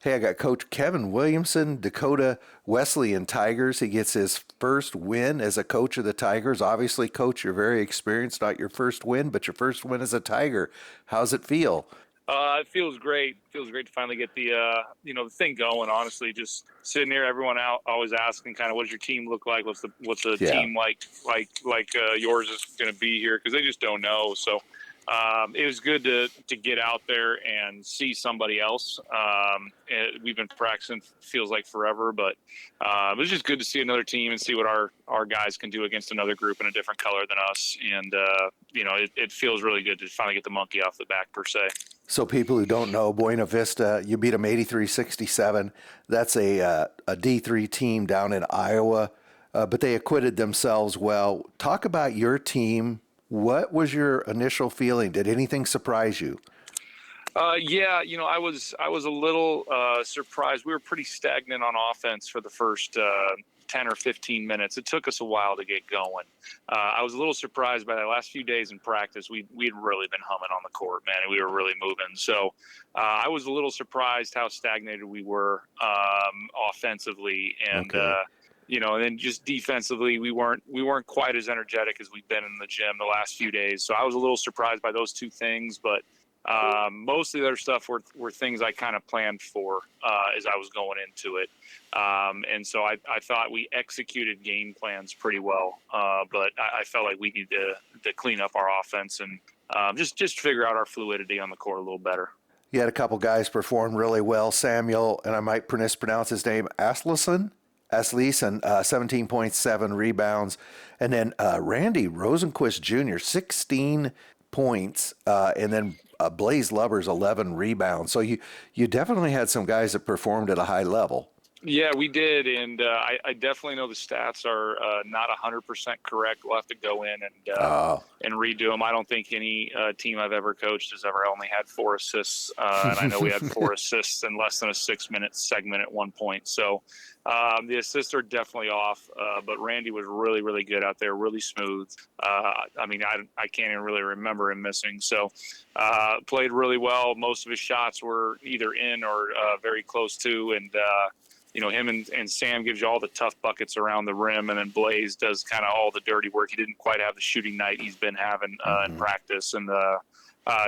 Hey, I got Coach Kevin Williamson, Dakota Wesleyan Tigers. He gets his first win as a coach of the Tigers. Obviously, Coach, you're very experienced. Not your first win, but your first win as a Tiger. How's it feel? It feels great. It feels great to finally get the thing going. Honestly, just sitting here, everyone out always asking, kind of, what does your team look like? What's the Yeah. team like yours is going to be here? Because they just don't know. So it was good to get out there and see somebody else. We've been practicing, feels like forever, but it was just good to see another team and see what our guys can do against another group in a different color than us. And it feels really good to finally get the monkey off the back per se. So people who don't know, Buena Vista, you beat them 83-67. That's a D3 team down in Iowa, but they acquitted themselves well. Talk about your team. What was your initial feeling? Did anything surprise you? Yeah, I was a little surprised. We were pretty stagnant on offense for the first 10 or 15 minutes. It took us a while to get going. I was a little surprised by the last few days in practice. We'd really been humming on the court, man, and we were really moving. So I was a little surprised how stagnated we were offensively, and Okay. and then just defensively, we weren't quite as energetic as we've been in the gym the last few days. So I was a little surprised by those two things, but most of the other stuff were things I kind of planned for as I was going into it. And so I thought we executed game plans pretty well, but I felt like we need to clean up our offense and just figure out our fluidity on the court a little better. You had a couple guys perform really well. Samuel, and I might mispronounce his name, Aslesen, 17.7 rebounds. And then Randy Rosenquist Jr., 16 points, and then Blaze Lubbers, 11 rebounds. So you definitely had some guys that performed at a high level. Yeah, we did, and I definitely know the stats are not 100% correct. We'll have to go in Uh, and redo them. I don't think any team I've ever coached has ever only had 4 assists, and I know we had 4 assists in less than a 6-minute segment at one point. So the assists are definitely off, but Randy was really, really good out there, really smooth. I can't even really remember him missing. So played really well. Most of his shots were either in or very close to, and him and Sam gives you all the tough buckets around the rim, and then Blaze does kind of all the dirty work. He didn't quite have the shooting night he's been having in practice, and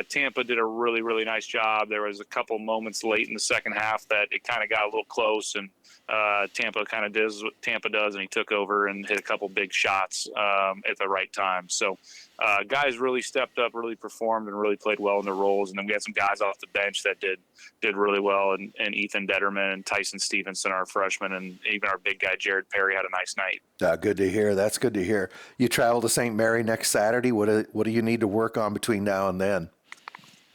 Tampa did a really, really nice job. There was a couple moments late in the second half that it kind of got a little close, and Tampa kind of does what Tampa does, and he took over and hit a couple big shots at the right time. So guys really stepped up, really performed, and really played well in their roles. And then we had some guys off the bench that did really well, and Ethan Detterman and Tyson Stevenson, our freshman, and even our big guy Jared Perry had a nice night. good to hear. That's good to hear. You travel to St. Mary next Saturday. What do you need to work on between now and then?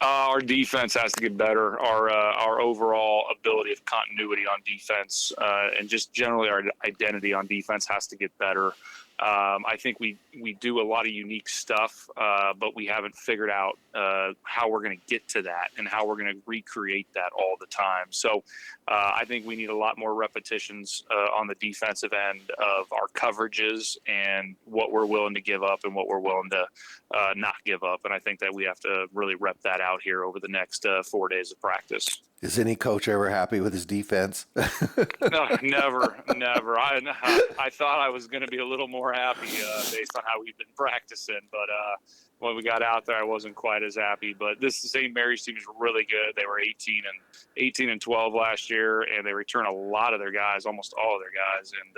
Our defense has to get better. Our overall ability of continuity on defense and just generally our identity on defense has to get better. I think we do a lot of unique stuff, but we haven't figured out how we're going to get to that and how we're going to recreate that all the time. So I think we need a lot more repetitions on the defensive end of our coverages and what we're willing to give up and what we're willing to not give up. And I think that we have to really rep that out here over the next 4 days of practice. Is any coach ever happy with his defense? No, never. I thought I was going to be a little more happy based on how we've been practicing, but when we got out there, I wasn't quite as happy. But this St. Mary's team is really good. They were 18 and 12 last year, and they return a lot of their guys, almost all of their guys, and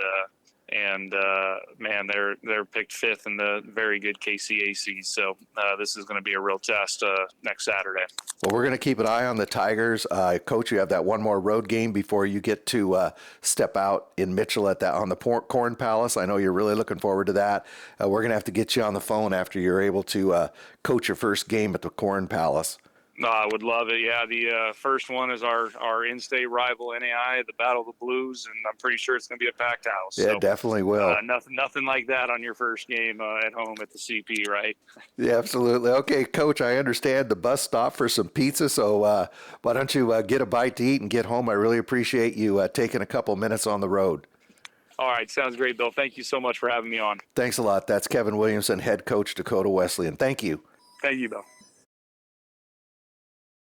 man, they're picked fifth in the very good KCAC. So this is going to be a real test next Saturday. Well, we're going to keep an eye on the Tigers. Coach, you have that one more road game before you get to step out in Mitchell on the Corn Palace. I know you're really looking forward to that. We're going to have to get you on the phone after you're able to coach your first game at the Corn Palace. I would love it. Yeah, the first one is our in-state rival NAI, the Battle of the Blues, and I'm pretty sure it's going to be a packed house. Yeah, so, definitely will. Nothing like that on your first game at home at the CP, right? Yeah, absolutely. Okay, Coach, I understand the bus stop for some pizza, so why don't you get a bite to eat and get home? I really appreciate you taking a couple minutes on the road. All right, sounds great, Bill. Thank you so much for having me on. Thanks a lot. That's Kevin Williamson, head coach, Dakota Wesleyan. Thank you. Thank you, Bill.